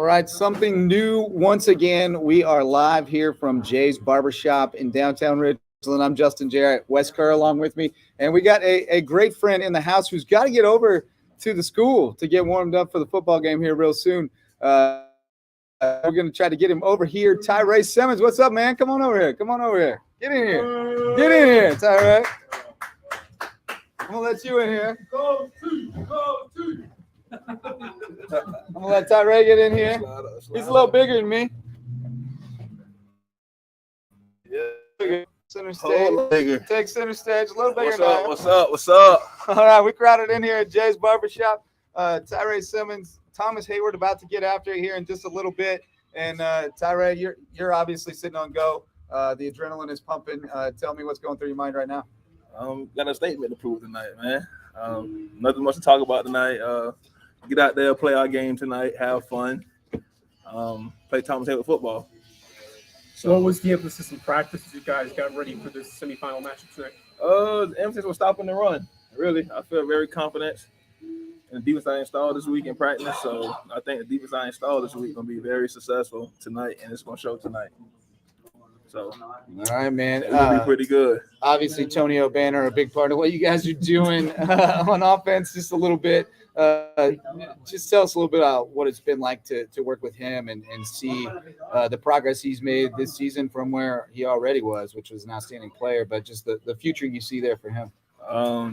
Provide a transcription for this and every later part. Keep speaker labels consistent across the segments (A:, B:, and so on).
A: right, something new once again. We are live here from Jay's Barbershop in downtown Ridgeland. I'm Justin Jarrett, Wes Kerr along with me, and we got a great friend in the house who's got to get over to the school to get warmed up for the football game here real soon. We're going to try to get him over here. Tyree Simmons, what's up, man? Come on over here. Come on over here. Get in here. Get in here, Tyree. I'm going to let you in here. Go to. I'm gonna let Tyree get in here. He's a little bigger than me. Yeah. Center stage. Take center stage. A little bigger now.
B: What's up?
A: All right, we crowded in here at Jay's Barbershop. Tyree Simmons, Thomas Hayward about to get after it here in just a little bit. And Tyree, you're obviously sitting on go. The adrenaline is pumping. Tell me what's going through your mind right now.
B: Got a statement to prove tonight, man. Nothing much to talk about tonight. Get out there, play our game tonight, have fun, play Thomas Hayward football.
C: So what was the emphasis in practice as you guys got ready for this semifinal matchup tonight?
B: The emphasis was stopping the run. Really, I feel very confident in the defense I installed this week in practice. So I think the defense I installed this week is going to be very successful tonight, and it's going to show tonight. So,
A: all right, man.
B: It'll be pretty good.
A: Obviously, Tony O'Banner, a big part of what you guys are doing on offense, just a little bit. Just tell us a little bit about what it's been like to work with him and see the progress he's made this season from where he already was, which was an outstanding player, but just the future you see there for him.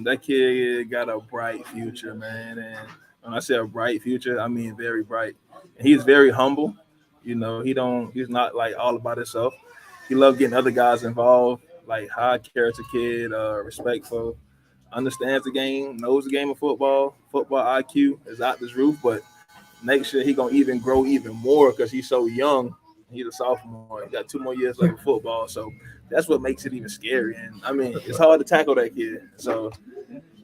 B: That kid got a bright future, man. And when I say a bright future, I mean very bright. And he's very humble. You know, he's not like all about himself. He loves getting other guys involved, like high character kid, respectful, understands the game, knows the game of football. Football IQ is out this roof, but next year he gonna even grow even more because he's so young. He's a sophomore. He got 2 more years left of football, so that's what makes it even scary. And I mean, it's hard to tackle that kid. So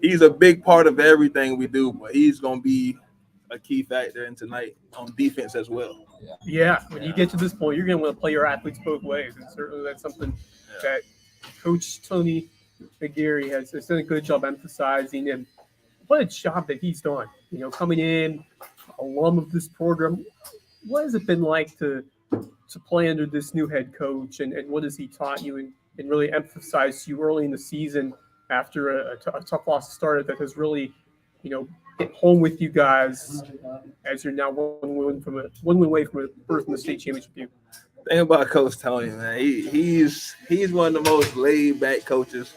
B: he's a big part of everything we do, but he's gonna be a key factor in tonight on defense as well.
C: Yeah, when you get to this point, you're going to want to play your athletes both ways. And certainly that's something that Coach Tony McGarry has done a good job emphasizing. And what a job that he's done. You know, coming in, alum of this program, what has it been like to play under this new head coach? And what has he taught you and really emphasized you early in the season after a tough loss started that has really, you know, hit home with you guys as you're now one win away from a berth in the state championship game?
B: Thing about Coach Tony, man, he's one of the most laid back coaches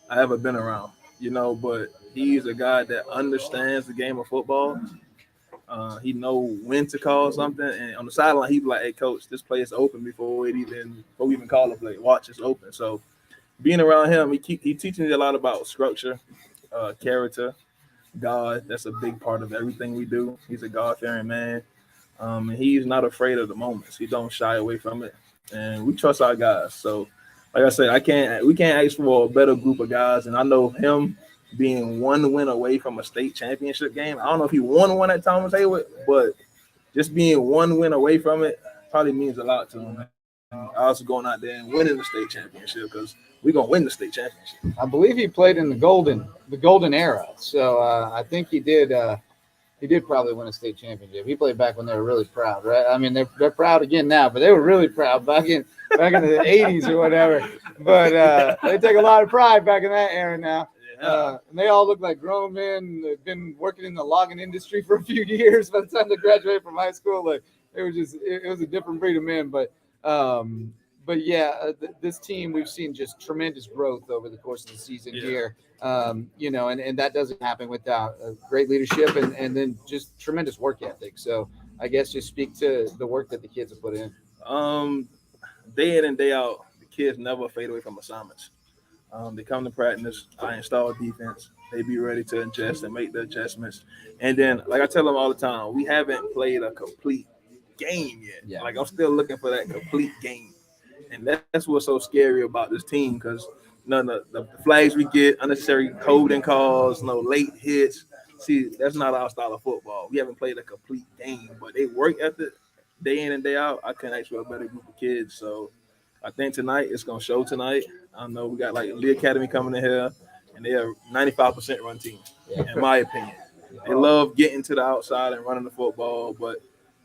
B: I ever been around, you know, but he's a guy that understands the game of football. He know when to call something, and on the sideline, he'd be like, "Hey, coach, this play is open before we even call a play. Watch, it's open." So, being around him, he teaches me a lot about structure, character, God. That's a big part of everything we do. He's a God-fearing man, and he's not afraid of the moments. He don't shy away from it, and we trust our guys. So, like I said, we can't ask for a better group of guys, and I know him being 1 win away from a state championship game. I don't know if he won one at Thomas Hayward, but just being 1 win away from it probably means a lot to him. Also going out there and winning the state championship because we're gonna win the state championship.
A: I believe he played in the golden era, so I think he did probably win a state championship. He played back when they were really proud, right? I mean, they're proud again now, but they were really proud back in the 80s or whatever. But they take a lot of pride back in that era now. And they all look like grown men. They've been working in the logging industry for a few years. By the time they graduated from high school, like it was a different breed of men. But yeah, this team, we've seen just tremendous growth over the course of the season here. You know, and that doesn't happen without great leadership and then just tremendous work ethic. So I guess just speak to the work that the kids have put in.
B: Day in and day out, the kids never fade away from assignments. They come to practice. I install defense. They be ready to adjust and make the adjustments. And then, like I tell them all the time, we haven't played a complete game yet. Yeah. Like, I'm still looking for that complete game. And that's what's so scary about this team because none of the flags we get, unnecessary holding calls, no late hits. See, that's not our style of football. We haven't played a complete game, but they work ethic day in and day out. I couldn't ask for a better group of kids. So I think tonight it's going to show tonight. I know we got like Lee Academy coming in here, and they are 95% run team, in my opinion. They love getting to the outside and running the football, but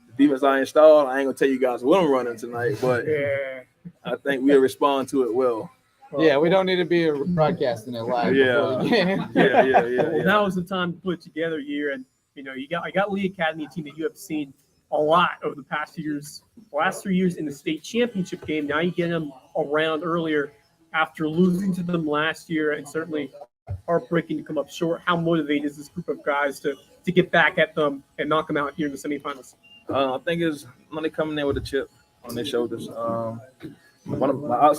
B: the defense I installed, I ain't gonna tell you guys what I'm running tonight, but
C: Yeah.
B: I think we'll respond to it well.
A: Yeah, we don't need to be broadcasting it live before the game.
B: Yeah.
C: Well, now is the time to put it together here, and I got Lee Academy, a team that you have seen a lot over the past years, last 3 years in the state championship game. Now you get them around earlier after losing to them last year, and certainly heartbreaking to come up short. How motivated is this group of guys to get back at them and knock them out here in the semifinals?
B: I think it's money coming in with a chip on their shoulders. One of my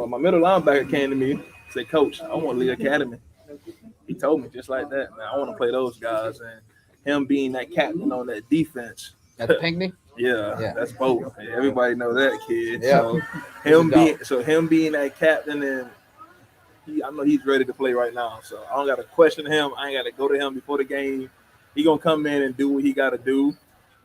B: my middle linebacker came to me, said, "Coach, I want Lee Academy." He told me just like that, man. I want to play those guys, and him being that captain on that defense.
A: That's Pinckney?
B: Yeah, that's both. Everybody know that kid.
A: Yeah.
B: So him being that captain, and I know he's ready to play right now. So I don't got to question him. I ain't got to go to him before the game. He gonna come in and do what he got to do,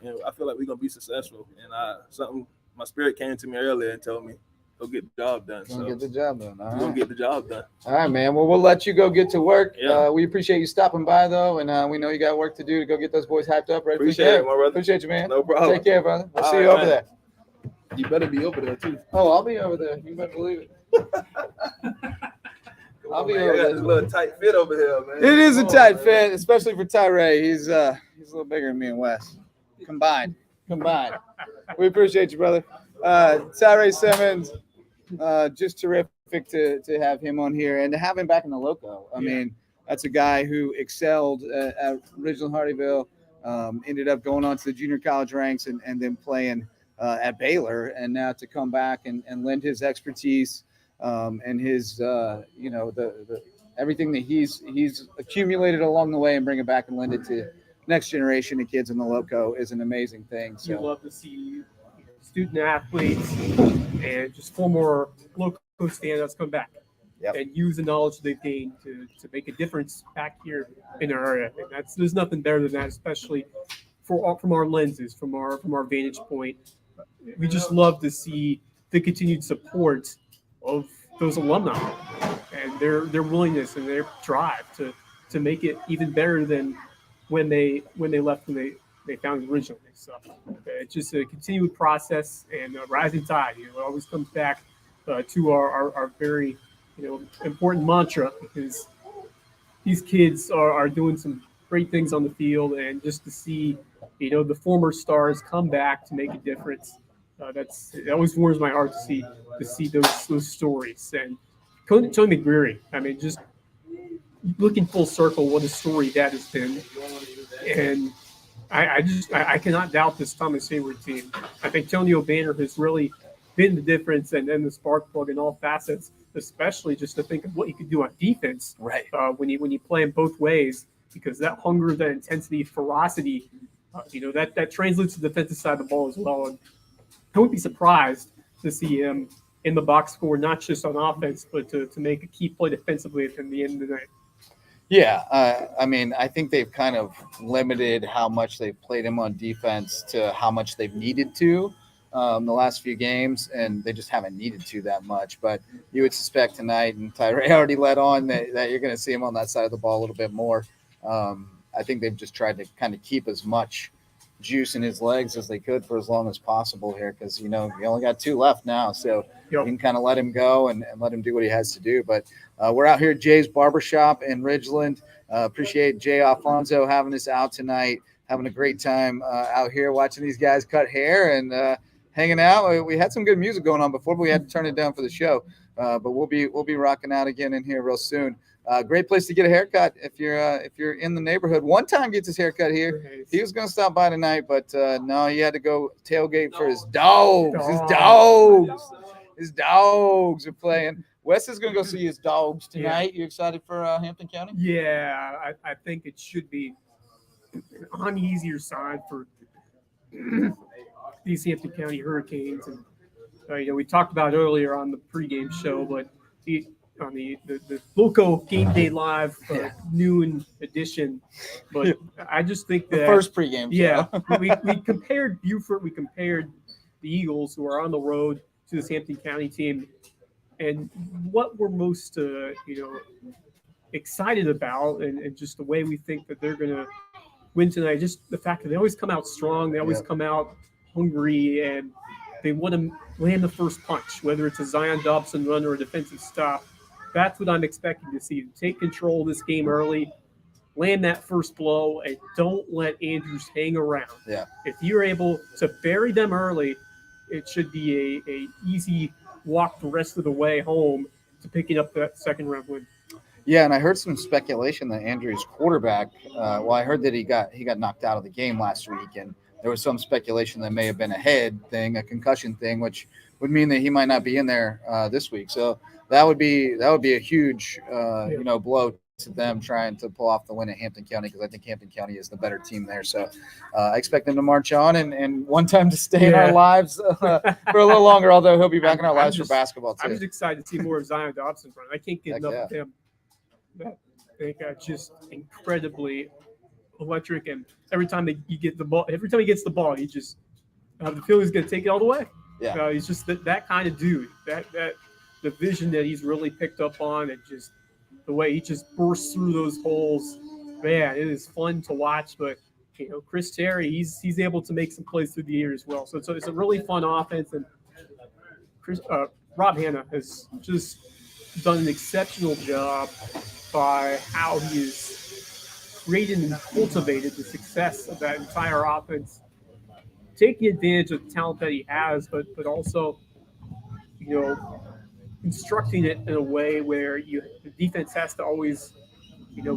B: and I feel like we're gonna be successful. And my spirit came to me earlier and told me, go get the job done.
A: Get the job done.
B: We're gonna get the job done.
A: All right, man. Well, we'll let you go get to work.
B: Yeah.
A: We appreciate you stopping by, though, and we know you got work to do to go get those boys hyped up. Right?
B: Appreciate it, my brother.
A: Appreciate you, man.
B: No problem.
A: Take care, brother. We'll
B: All
A: see
B: right,
A: you over
B: man.
A: there.
B: You better be over there too.
A: Oh, I'll be over there. You better believe it. I'll be over
B: I got
A: there.
B: this little tight fit over here, man.
A: It is a tight fit, especially for Tyree. He's a little bigger than me and Wes. Combined. We appreciate you, brother. Tyree Simmons, just terrific to have him on here and to have him back in the Lowco. I mean, that's a guy who excelled at Ridgeland Hardyville, ended up going on to the junior college ranks and then playing at Baylor, and now to come back and lend his expertise and his the everything that he's accumulated along the way and bring it back and lend it to next generation of kids in the Lowco is an amazing thing. So
C: You love to see student athletes and just former Lowco standouts come back and use the knowledge they've gained to make a difference back here in our area. And there's nothing better than that, especially from our lenses, from our vantage point. We just love to see the continued support of those alumni and their willingness and their drive to make it even better than when they left and they found it originally. So it's just a continued process and a rising tide. It always comes back to our very important mantra, because these kids are doing some great things on the field, and just to see the former stars come back to make a difference. It always warms my heart to see those stories. And Tony McGreary, I mean, just looking full circle, what a story that has been. And I cannot doubt this Thomas Hayward team. I think Tony O'Banner has really been the difference and then the spark plug in all facets, especially just to think of what you could do on defense.
A: Right.
C: When you play in both ways, because that hunger, that intensity, ferocity, that translates to the defensive side of the ball as well. And I wouldn't be surprised to see him in the box score, not just on offense, but to make a key play defensively at the end of the night.
A: Yeah, I mean, I think they've kind of limited how much they've played him on defense to how much they've needed to the last few games, and they just haven't needed to that much. But you would suspect tonight, and Tyree already let on that you're going to see him on that side of the ball a little bit more. I think they've just tried to kind of keep as much juice in his legs as they could for as long as possible here, because you only got 2 left now, so you can kind of let him go and let him do what he has to do. But we're out here at Jay's Barbershop in Ridgeland. Appreciate Jay Alfonso having us out tonight, having a great time out here watching these guys cut hair and hanging out. We had some good music going on before, but we had to turn it down for the show. But we'll be rocking out again in here real soon. Great place to get a haircut if you're in the neighborhood. One time gets his haircut here. He was going to stop by tonight, but no, he had to go tailgate for his dogs. His dogs are playing. Wes is going to go see his dogs tonight. You excited for Hampton County?
C: Yeah, I think it should be on the easier side for these Hampton County Hurricanes. And we talked about earlier on the pregame show, but on the Lowco Game Day Live noon edition. But I just think that
A: the first pregame show.
C: we compared Beaufort, we compared the Eagles, who are on the road, to this Hampton County team, and what we're most excited about, and just the way we think that they're going to win tonight. Just the fact that they always come out strong, they always come out hungry and they want to land the first punch, whether it's a Zion Dobson run or a defensive stop. That's what I'm expecting to see. Take control of this game early, land that first blow, and don't let Andrews hang around.
A: Yeah.
C: If you're able to bury them early, it should be a easy walk the rest of the way home to picking up that second round win.
A: Yeah, and I heard some speculation that Andrews' quarterback. I heard that he got knocked out of the game last week, and there was some speculation that may have been a head thing, a concussion thing, which would mean that he might not be in there this week. So that would be a huge blow to them trying to pull off the win at Hampton County, because I think Hampton County is the better team there. So I expect them to march on and one time to stay in our lives for a little longer, although he'll be back in our lives for basketball too.
C: I'm just excited to see more of Zion Dobson run. I can't get enough of him. They got just incredibly electric, and every time he gets the ball, he just have the feeling he's going to take it all the way.
A: Yeah,
C: he's just that kind of dude. That the vision that he's really picked up on, and just the way he just bursts through those holes. Man, it is fun to watch. But Chris Terry, he's able to make some plays through the air as well. So it's a really fun offense, and Rob Hanna has just done an exceptional job by how he has created and cultivated the success of that entire offense, taking advantage of the talent that he has, but also, constructing it in a way where the defense has to always,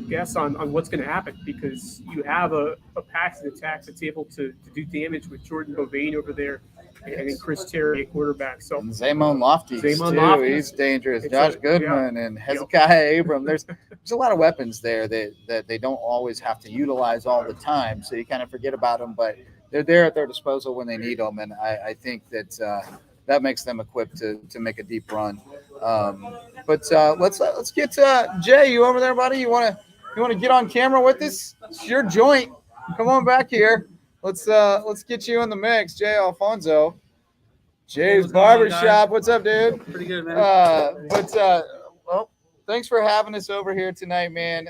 C: guess on what's going to happen, because you have a passing attack that's able to do damage with Jordan Bovain over there, and then Chris Terry, quarterback. So
A: and Zamon Lofty, he's dangerous. Josh Goodman and Hezekiah Abram. There's a lot of weapons there that they don't always have to utilize all the time. So you kind of forget about them, but they're there at their disposal when they need them. And I think that makes them equipped to make a deep run. But let's get Jay. You over there, buddy? You want to get on camera with us? It's your joint. Come on back here. Let's get you in the mix, Jay Alfonso. Jay's Barbershop. What's up, dude?
D: Pretty good, man.
A: Well, thanks for having us over here tonight, man.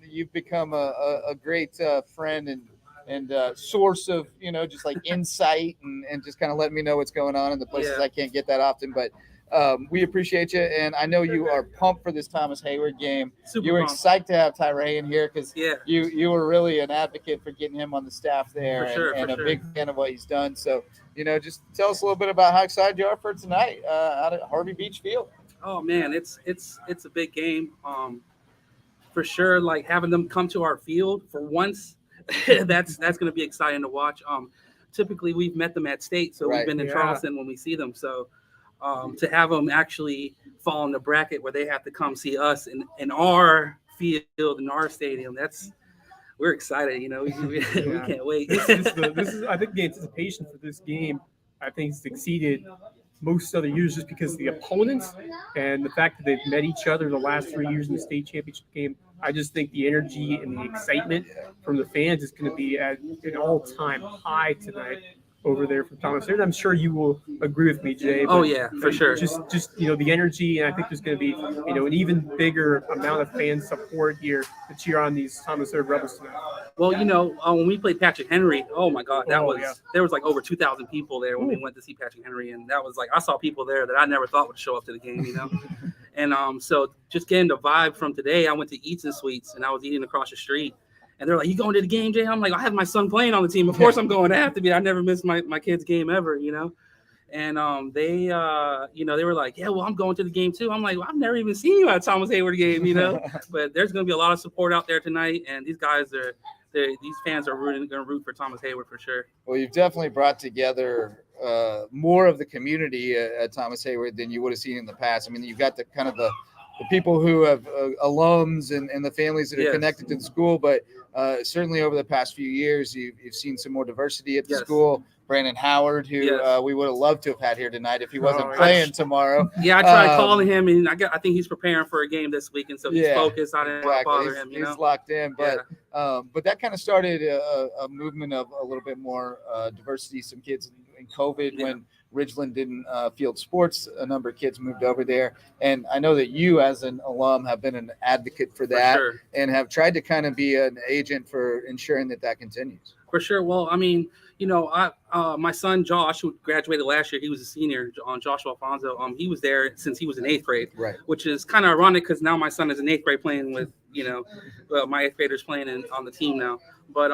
A: You've become a great friend and source of just like insight and just kind of letting me know what's going on in the places I can't get that often. But we appreciate you, and I know you are pumped for this Thomas Hayward game. You were excited to have Tyree in here because you were really an advocate for getting him on the staff there, and a big fan of what he's done. So, just tell us a little bit about how excited you are for tonight out at Harvey Beach Field.
D: Oh man, it's a big game. For sure, like having them come to our field for once, that's going to be exciting to watch. Typically we've met them at state, so we've been in Charleston when we see them. So to have them actually fall in the bracket where they have to come see us in our field, in our stadium, we're excited. We can't wait.
C: This is I think the anticipation for this game, I think, has exceeded most other years just because of the opponents and the fact that they've met each other the last 3 years in the state championship game. I just think the energy and the excitement from the fans is going to be at an all-time high tonight over there from Thomas. And I'm sure you will agree with me, Jay.
D: Oh yeah, for sure.
C: Just the energy, and I think there's going to be an even bigger amount of fan support here to cheer on these Thomas Hayward Rebels tonight.
D: Well, when we played Patrick Henry, oh my God, there was like over 2,000 people there when we went to see Patrick Henry, and that was like I saw people there that I never thought would show up to the game, And so just getting the vibe from today, I went to Eats and Sweets, and I was eating across the street. And they're like, "You going to the game, Jay?" I'm like, "I have my son playing on the team. Of course I'm going to have to be. I never miss my kid's game ever, And they were like, "Yeah, well, I'm going to the game too." I'm like, "Well, I've never even seen you at a Thomas Hayward game, But there's going to be a lot of support out there tonight, and these fans are going to root for Thomas Hayward for sure.
A: Well, you've definitely brought together more of the community at Thomas Hayward than you would have seen in the past. I mean, you've got the kind of the people who have alums and the families that are connected to the school, but certainly over the past few years, you've seen some more diversity at the school. Brandon Howard, who we would have loved to have had here tonight if he wasn't playing tomorrow.
D: Yeah, I tried calling him, and I think he's preparing for a game this week, and so he's focused. I didn't want to bother him.
A: He's locked in, but that kind of started a movement of a little bit more diversity. Some kids in COVID when Ridgeland didn't field sports, a number of kids moved over there. And I know that you as an alum have been an advocate for that and have tried to kind of be an agent for ensuring that continues.
D: For sure. Well, I mean, my son Josh, who graduated last year, he was a senior. On Joshua Alfonso, he was there since he was in 8th grade,
A: Right.
D: which is kind of ironic because now my son is in 8th grade playing with my 8th graders playing on the team now. But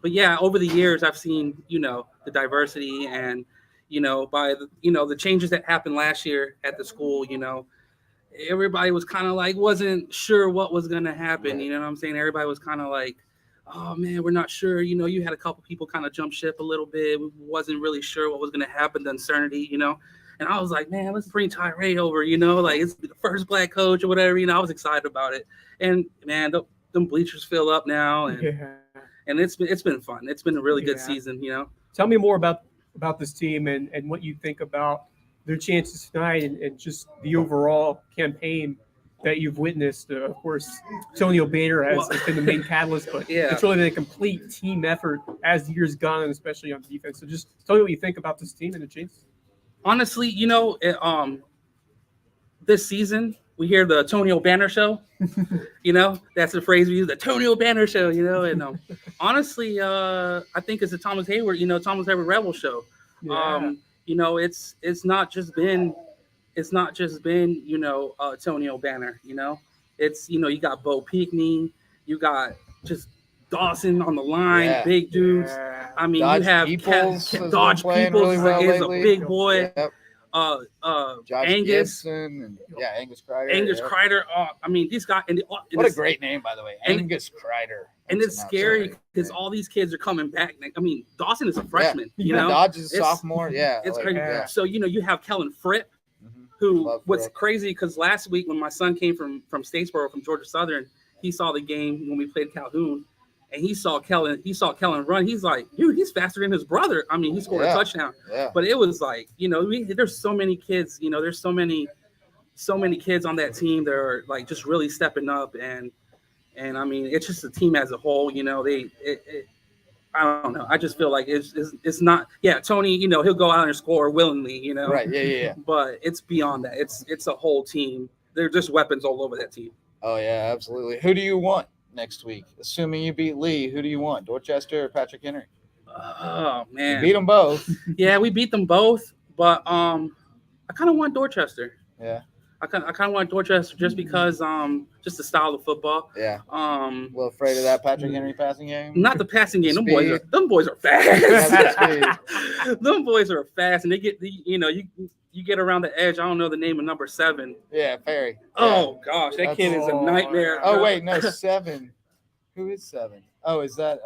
D: yeah, over the years I've seen the diversity and by the changes that happened last year at the school. Everybody was kind of like wasn't sure what was going to happen. You know what I'm saying? Everybody was kind of like, oh man, we're not sure. You had a couple people kind of jump ship a little bit. We wasn't really sure what was going to happen, the uncertainty, And I was like, man, let's bring Tyree over, like it's the first black coach or whatever. I was excited about it. And man, them bleachers fill up now, and it's been fun. It's been a really good season,
C: Tell me more about this team and what you think about their chances tonight and just the overall campaign that you've witnessed. Of course, Antonio Bader has been the main catalyst, but it's really been a complete team effort as the years gone, and especially on defense. So just tell me what you think about this team and the chances.
D: Honestly, this season we hear the Antonio Banner show. That's the phrase we use, the Antonio Banner show. And honestly, I think it's the Thomas Hayward Rebel show.
C: Yeah.
D: It's not just been Antonio Banner. It's you got Bo Peakney, you got just Dawson on the line, big dudes.
C: Yeah.
D: I mean,
A: Dodge
D: you have
A: Peoples
D: Dodge Peoples is a big boy.
A: Yep. Josh
D: Angus
A: Gibson and Angus Kreider.
D: Angus Kreider. I mean, these guys.
A: What a great name, by the way, Angus Kreider.
D: And it's scary because all these kids are coming back. I mean, Dawson is a freshman.
A: Dodge is a sophomore.
D: It's crazy. Yeah. So you have Kellen Fripp, who what's crazy because last week when my son came from Statesboro from Georgia Southern, he saw the game when we played Calhoun, and he saw Kellen run. He's like, dude, he's faster than his brother. I mean, he scored a touchdown.
A: Yeah.
D: But it was like, there's so many kids. There's so many kids on that team that are like just really stepping up and I mean, it's just the team as a whole. I don't know. I just feel like it's not. Yeah, Tony. He'll go out and score willingly.
A: Right. Yeah.
D: But it's beyond that. It's a whole team. They're just weapons all over that team.
A: Oh yeah, absolutely. Who do you want next week? Assuming you beat Lee, who do you want? Dorchester or Patrick Henry?
D: Oh man,
A: You beat them both.
D: Yeah, we beat them both. But I kind of want Dorchester.
A: Yeah.
D: I kind of want Dorchester just because just the style of football.
A: Yeah. A little afraid of that Patrick Henry passing game.
D: Not the passing game. Them boys are fast. Them boys are fast, and they get you get around the edge. I don't know the name of number 7.
A: Yeah, Ferry.
D: Oh gosh, that kid is a nightmare.
A: Oh wait, no, 7. Who is 7? Oh, is that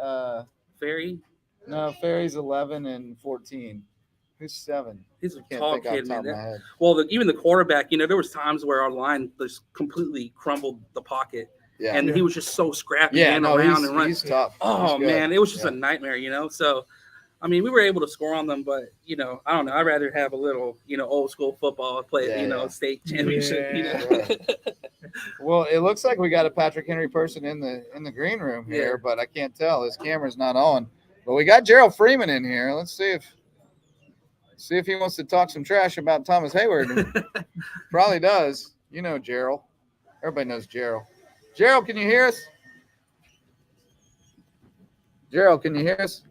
D: Ferry?
A: No, Ferry's 11 and 14. Who's 7?
D: He's a tall kid, man.
A: Well,
D: even the quarterback, there was times where our line just completely crumbled the pocket.
A: Yeah.
D: And he was just so scrappy and around and run.
A: He's tough.
D: Oh, man. It was just a nightmare, So, I mean, we were able to score on them, but, I don't know. I'd rather have a little, old school football play, state championship.
A: Right. Well, it looks like we got a Patrick Henry person in the green room here, but I can't tell. His camera's not on. But we got Gerald Freeman in here. Let's see if he wants to talk some trash about Thomas Hayward. Probably does. Gerald. Everybody knows Gerald. Gerald, can you hear us? Gerald, can you hear us?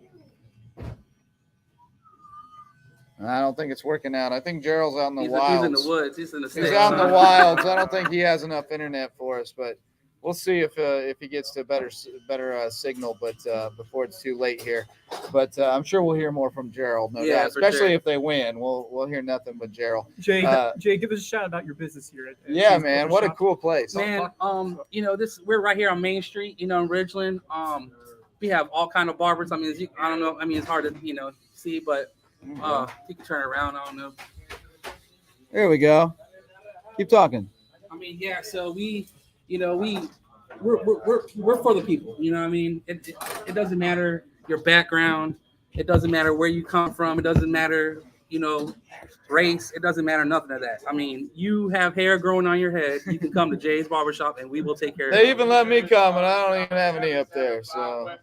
A: I don't think it's working out. I think Gerald's out in the wilds.
D: He's in the woods. He's in the
A: He's out in the wilds. I don't think he has enough internet for us, but we'll see if he gets to a better signal, but before it's too late here. But I'm sure we'll hear more from Gerald, no doubt. Especially if they win, we'll hear nothing but Gerald.
C: Jay, give us a shout about your business here.
A: Yeah, man, what a cool place.
D: Man, we're right here on Main Street, in Ridgeland. We have all kind of barbers. I mean, I don't know. I mean, it's hard to see, but you can turn around. I don't know.
A: There we go. Keep talking.
D: I mean, yeah. So we're for the people. You know what I mean? It doesn't matter your background. It doesn't matter where you come from. It doesn't matter, race. It doesn't matter nothing of that. I mean, you have hair growing on your head. You can come to Jay's Barbershop and we will take care of it.
A: They even let me come, and I don't even have any up there. So,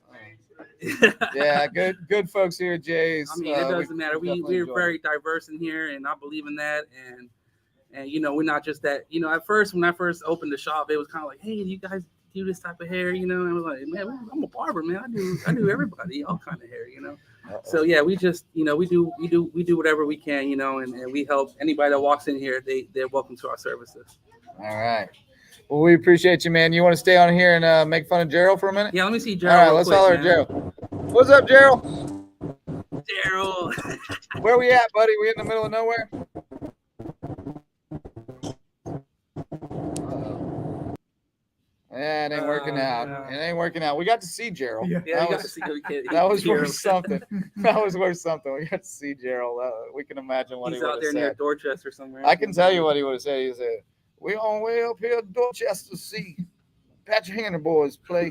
A: yeah, good folks here at Jay's.
D: I mean, it doesn't matter. We're very diverse in here, and I believe in that. And we're not just that. At first, when I first opened the shop, it was kind of like, hey, do you guys do this type of hair? And I was like, man, I'm a barber, man. I do everybody, all kind of hair, So yeah, we just we do whatever we can, and we help anybody that walks in here. They're welcome to our services.
A: All right. Well, we appreciate you, man. You want to stay on here and make fun of Gerald for a minute?
D: Yeah, let me see
A: All
D: Jarrett.
A: right,
D: real
A: let's
D: quick,
A: holler at
D: man.
A: Gerald. What's up, Gerald?
D: Jarrett.
A: Where we at, buddy? We in the middle of nowhere? Yeah, it ain't working out.
C: no.
A: It ain't working out. We got to see Gerald.
C: Yeah.
D: Yeah,
A: that
D: you
A: was,
D: got to see the kid.
A: that was
D: Jarrett.
A: worth something. That was worth something. We got to see Gerald. We can imagine what
D: He's
A: he would
D: out
A: have
D: there near
A: said.
D: Dorchester somewhere.
A: I can tell you what he would have said. He said, "We on way up here to Dorchester to see Patrick Henry boys play."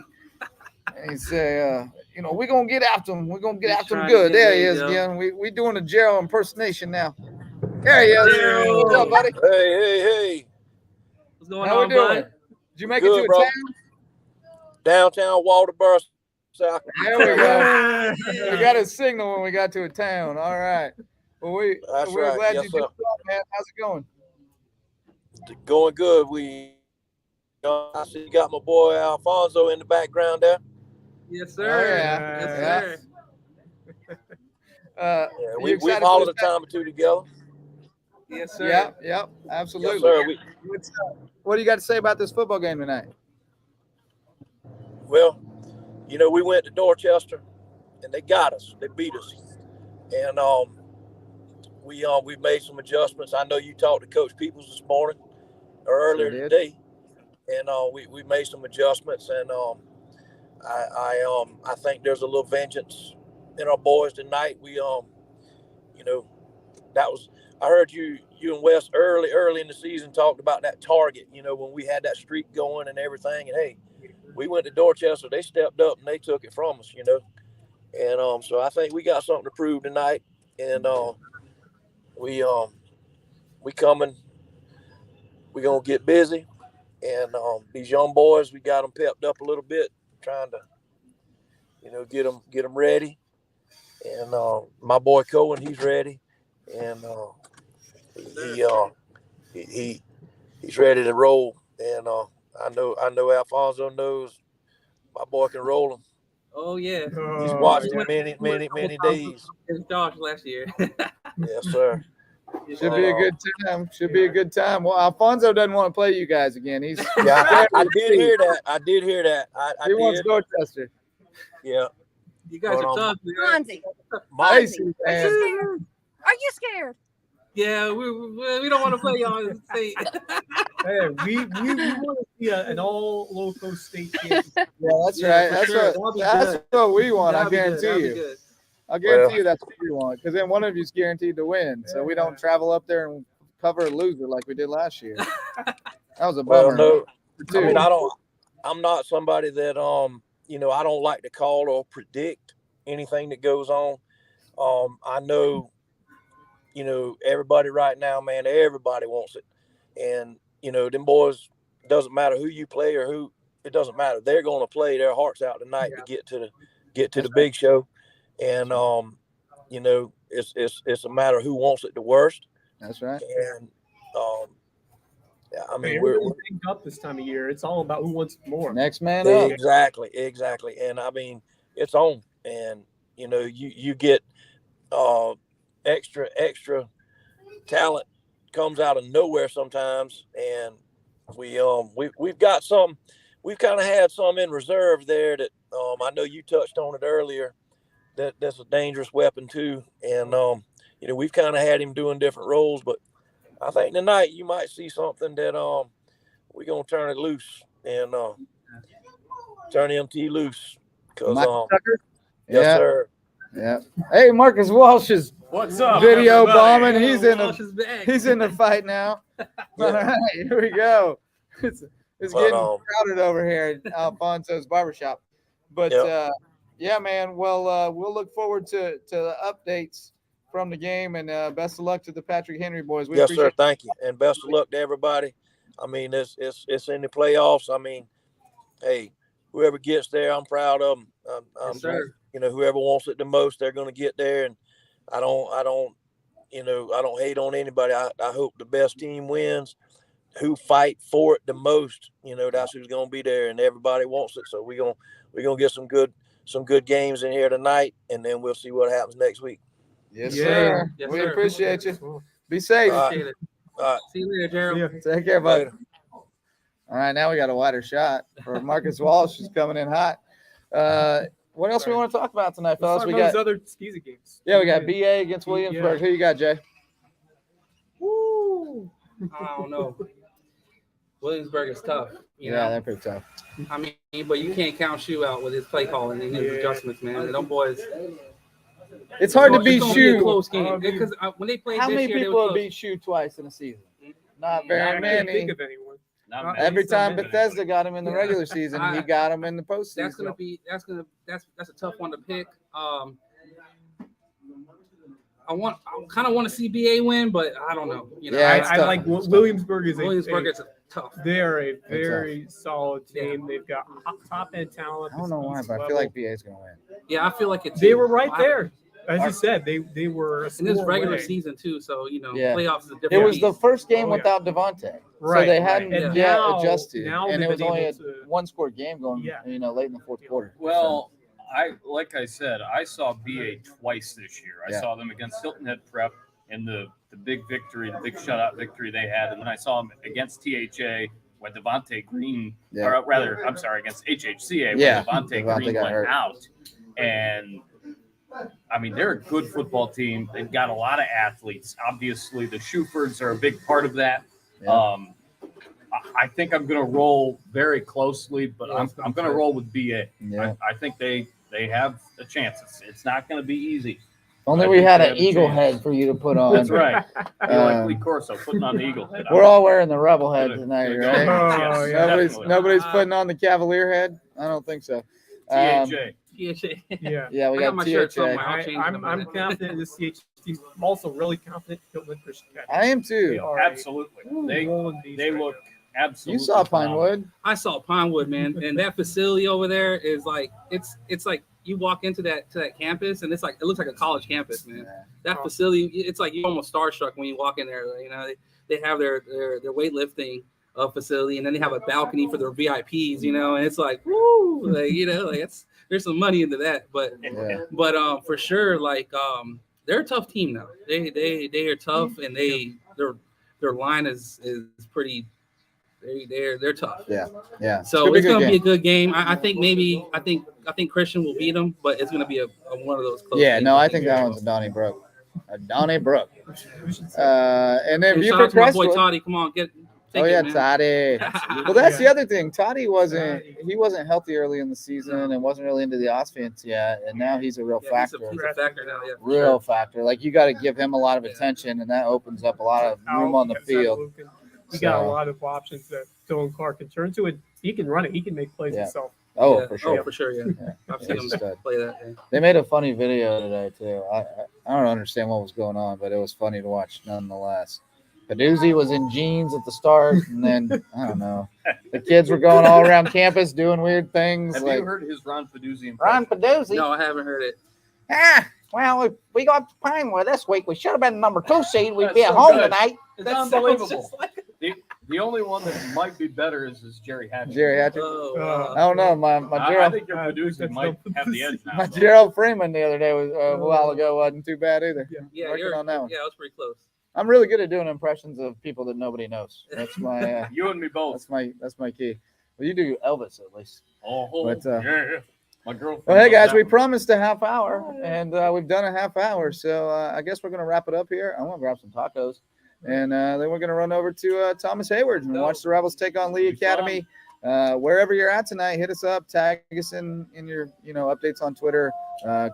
A: And he said, we're going to get after him. We're going to get
D: He's
A: after him
D: trying to
A: good.
D: get
A: There
D: there,
A: he is
D: yo.
A: again. We doing a Gerald impersonation now. There he is.
D: Gerald.
A: What's up, buddy?
E: Hey.
D: What's going
A: How we
D: on,
A: doing?
D: bud?
A: Did you make
E: Good,
A: it to a
E: bro.
A: town?
E: Downtown Walterboro, South.
A: There we go. We got a signal when we got to a town. All right. Well, we're
E: right.
A: glad
E: Yes,
A: you
E: sir.
A: did well, man. How's it going?
E: Going good. I see you got my boy Alfonso in the background there.
D: Yes, sir.
A: Oh, yeah.
D: Yes,
A: Yeah.
D: sir.
E: Yeah,
A: you
E: we've
A: excited for
E: hollered
A: this
E: a time or two together.
D: Yes, sir.
A: Yeah, absolutely.
E: Yes, sir.
A: What do you got to say about this football game tonight?
E: Well, we went to Dorchester, and they got us. They beat us, and we made some adjustments. I know you talked to Coach Peoples this morning or earlier
A: Sure did.
E: today, and we made some adjustments, and I think there's a little vengeance in our boys tonight. We that was, I heard you and Wes early in the season talked about that target, when we had that streak going and everything, and hey, we went to Dorchester, they stepped up and they took it from us, and so I think we got something to prove tonight, and we coming, we gonna get busy, and these young boys, we got them pepped up a little bit, trying to get them ready, and my boy Cohen, he's ready, and he's ready to roll, and I know Alfonso knows my boy can roll him.
D: Oh, yeah.
E: He's watched him many days.
D: It's Josh last year.
E: Yes, sir.
A: Should be a good time. Should be a good time. Well, Alfonso doesn't want to play you guys again. He's
E: I did hear that. I
A: he wants
E: did.
A: Dorchester.
E: Yeah.
D: You guys
E: But,
D: are tough, man.
F: Fonzie,
E: My,
A: Macy,
F: are
A: man.
F: you scared? Are you scared?
D: Yeah, we don't want to play y'all.
C: Hey, we want to see an all Lowco state game.
A: Yeah, that's
D: Yeah,
A: right.
D: for sure. That'll be
A: That's
D: good.
A: what we want. I
D: That'll be good.
A: guarantee
D: That'll be
A: you.
D: good.
A: I guarantee you that's what we want. Because then one of you's guaranteed to win. So we don't travel up there and cover a loser like we did last year. That was a bummer.
E: no,
A: Too.
E: I mean, I'm not somebody that I don't like to call or predict anything that goes on. I know, everybody right now, man, everybody wants it. And, them boys, doesn't matter who you play or who, it doesn't matter. They're going to play their hearts out tonight to get to the big show. And, it's a matter of who wants it the worst.
A: That's right.
E: And, I mean,
C: We're linked up this time of year. It's all about who wants more.
A: Next man up.
E: Exactly. And I mean, it's on. And you get extra talent comes out of nowhere sometimes, and we've got some. We've kind of had some in reserve there that I know you touched on it earlier. That's a dangerous weapon too, and we've kind of had him doing different roles, but I think tonight you might see something that we're gonna turn it loose and turn MT loose. Cause
A: Mike Tucker?
E: yes,
A: Yeah.
E: sir.
A: Yeah. Hey, Marcus Walsh is
C: What's up?
A: video
C: everybody?
A: bombing. He's in the fight now.
E: Yeah.
A: All right, here we go. It's
E: But,
A: getting crowded over here at Alfonso's Barbershop. But
E: Yep.
A: yeah, man. Well, we'll look forward to the updates from the game, and best of luck to the Patrick Henry boys. We
E: Yes, sir.
A: appreciate
E: Thank you, and best of luck to everybody. I mean, it's in the playoffs. I mean, hey, whoever gets there, I'm proud of them.
D: Yes, sir.
E: Whoever wants it the most, they're going to get there. And I don't hate on anybody. I hope the best team wins. Who fight for it the most, that's who's going to be there, and everybody wants it. So we're gonna get some good some good games in here tonight, and then we'll see what happens next week.
A: Yes,
C: Yeah.
A: sir.
D: Yes,
A: We
D: sir.
A: appreciate you. Be safe.
D: Appreciate it.
E: All right.
D: See you later, Jarrett.
A: Take care, buddy.
E: Later.
A: All right, now we got a wider shot for Marcus Walsh. Who's coming in hot. What else we want to talk about tonight, fellas?
C: Let's
A: We
C: talk about
A: got
C: those other Skeezy games.
A: we got BA against Williamsburg. Who you got, Jay?
C: Woo.
D: I don't know. Williamsburg is tough. You
A: Yeah,
D: know?
A: they're pretty tough.
D: I mean, but you can't count Shoe out with his play calling and his adjustments, man. Them boys.
A: It's hard to beat
D: It's gonna be a
A: Shoe.
D: close game because when they played
A: How
D: this
A: many
D: year,
A: people have
D: they were
A: beat Shoe twice in a season? Not
C: I
A: very
C: can't think
A: many.
C: of anyone.
G: Not
C: Not
G: many.
A: Every time
C: Not many.
A: Bethesda got him in the
D: Yeah.
A: regular season, he got him in the postseason.
D: That's a tough one to pick. I kind of want to see BA win, but I don't know. You know,
A: Yeah,
C: I
A: it's tough.
C: like Williamsburg is
D: Williamsburg is tough.
C: they are a very solid team. They've got top end talent.
A: I don't know why, but I feel like BA is going to win.
D: Yeah, I feel like it's.
C: they were right there. As you said, they were a
D: in this
C: score
D: regular
C: away.
D: season too. So
A: Yeah.
D: playoffs is a different.
A: It was the
D: beast.
A: first game
C: Oh, yeah.
A: without Devontae.
C: Right,
A: So they
C: right.
A: hadn't
C: And
A: yet
C: now-
A: adjusted.
C: now
A: And it
C: they've
A: was
C: been
A: only a
C: able to-
A: one-score game going,
C: Yeah.
A: late in the fourth quarter.
G: Well, like I said, I saw BA twice this year. I
A: Yeah.
G: saw them against Hilton Head Prep in the big victory, the big shutout victory they had, and then I saw them against THA when Devontae Green,
A: Yeah.
G: or rather, I'm sorry, against HHCA
A: Yeah,
G: when Devontae
A: Devontae
G: Green
A: got
G: went
A: hurt.
G: out. And I mean, they're a good football team. They've got a lot of athletes. Obviously, the Shufords are a big part of that.
A: Yeah.
G: I think I'm going to roll very closely, but I'm going to roll with BA.
A: Yeah.
G: I think they have a chance. It's not going to be easy.
A: Only
G: I
A: we
G: think
A: had
G: they
A: an
G: have a
A: eagle
G: chance.
A: head for you to put on.
G: That's right. You're like Lee
A: Um,
G: Corso putting on the eagle head.
A: We're all wearing the rebel head
G: Good.
A: tonight,
G: Good.
A: right?
C: Oh, yeah.
G: Definitely.
A: Nobody's putting on the Cavalier head. I don't think so.
G: THA.
D: THA.
C: Yeah.
A: Yeah, we
D: I
A: got
D: got my shirt
A: THA.
D: somewhere. I'll change it in a
C: I'm
D: minute.
C: confident in this CH team. I'm also really confident in Hilton Christian Academy.
A: I am too.
C: are
G: Absolutely. They
C: rolling these
G: they
C: right
G: look
C: now.
G: absolutely.
A: You saw
G: phenomenal.
A: Pinewood.
D: I saw Pinewood, man, and that facility over there is like it's like you walk into that campus and it's like it looks like a college campus, man.
A: Yeah.
D: That facility, it's like you're almost starstruck when you walk in there. You know, they have their weightlifting facility, and then they have a balcony for their VIPs. You know, and it's like woo, like it's there's some money into that, but
A: Yeah.
D: for sure, like they're a tough team now. They are tough, and their line is pretty. They're tough.
A: Yeah.
D: So
A: gonna be
D: it's
A: a good
D: going to be
A: game.
D: a good game. I think Christian will beat them, but it's going to be a one of those close.
A: Yeah,
D: games.
A: no, I think that one's a Donnie Brook. A Donnie Brook.
C: We should say.
A: And then
D: And shout
A: Buford
D: out to my boy
A: Crestwood.
D: Toddy. Come on, take
A: Oh yeah,
D: it, man.
A: Toddy. Well, that's the
C: Yeah.
A: other thing. Toddy wasn't healthy early in the season and wasn't really into the offense yet, and now he's a real
D: Yeah, he's
A: factor.
D: a factor now. Yeah, for
A: Real
D: sure.
A: factor. Like you got to give him a lot of attention, and that opens up a lot of room on the field.
C: He got
A: So-
C: a lot of options that Dylan Clark can turn to, and he can run it. He can make plays
A: Yeah.
C: himself.
A: Oh,
D: Yeah.
A: for sure.
D: Oh, for sure. Yeah, I've seen
A: He's
D: him
A: a stud.
D: play that. Yeah.
A: They made a funny video today too. I don't understand what was going on, but it was funny to watch nonetheless. Peduzzi was in jeans at the start, and then I don't know. The kids were going all around campus doing weird things.
G: Have
A: like
G: you heard his Ron Peduzzi impression?
A: Ron Peduzzi.
D: No, I haven't heard it.
A: Well, if we got Pinewood this week. We should have been number 2 seed. We'd
G: That's
A: be at
G: so
A: home
G: good.
A: tonight.
G: It's
D: That sounds
G: unbelievable.
D: just like-
G: The only one that might be better is Jerry Hatcher.
A: Jerry Hatcher.
D: Oh,
A: I don't know. My
G: I
A: Gerald,
G: think your Peduzzi might have the edge now.
A: my Gerald Freeman the other day was a while ago wasn't too bad either.
D: yeah,
A: Working on that one.
D: Yeah, it was pretty close.
A: I'm really good at doing impressions of people that nobody knows. That's my
G: You and me both.
A: that's my key. Well, you do Elvis at least.
G: Oh,
A: But,
G: yeah. My girlfriend.
A: Well, hey
G: loves
A: guys,
G: that
A: we
G: one.
A: promised a half hour, and we've done a half hour. So I guess we're gonna wrap it up here. I'm gonna grab some tacos, and then we're gonna run over to Thomas Hayward's and watch the Rebels take on Lee
G: Be fun.
A: Academy. Wherever you're at tonight, hit us up, tag us in your updates on Twitter.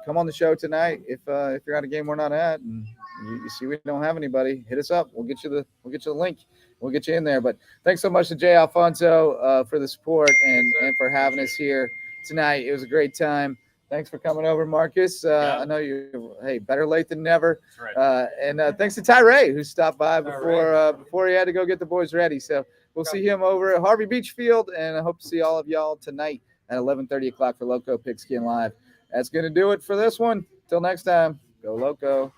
A: Come on the show tonight if you're at a game we're not at, and you see we don't have anybody. Hit us up. We'll get you the link. We'll get you in there. But thanks so much to Jay Alfonso for the support and for having us here tonight. It was a great time. Thanks for coming over, Marcus. I know better late than never.
G: That's right.
A: And thanks to Tyree, who stopped by before he had to go get the boys ready. So we'll see him over at Harvey Beach Field, and I hope to see all of y'all tonight at 11:30 o'clock for Lowco Pigskin Live. That's going to do it for this one. Till next time, go Lowco.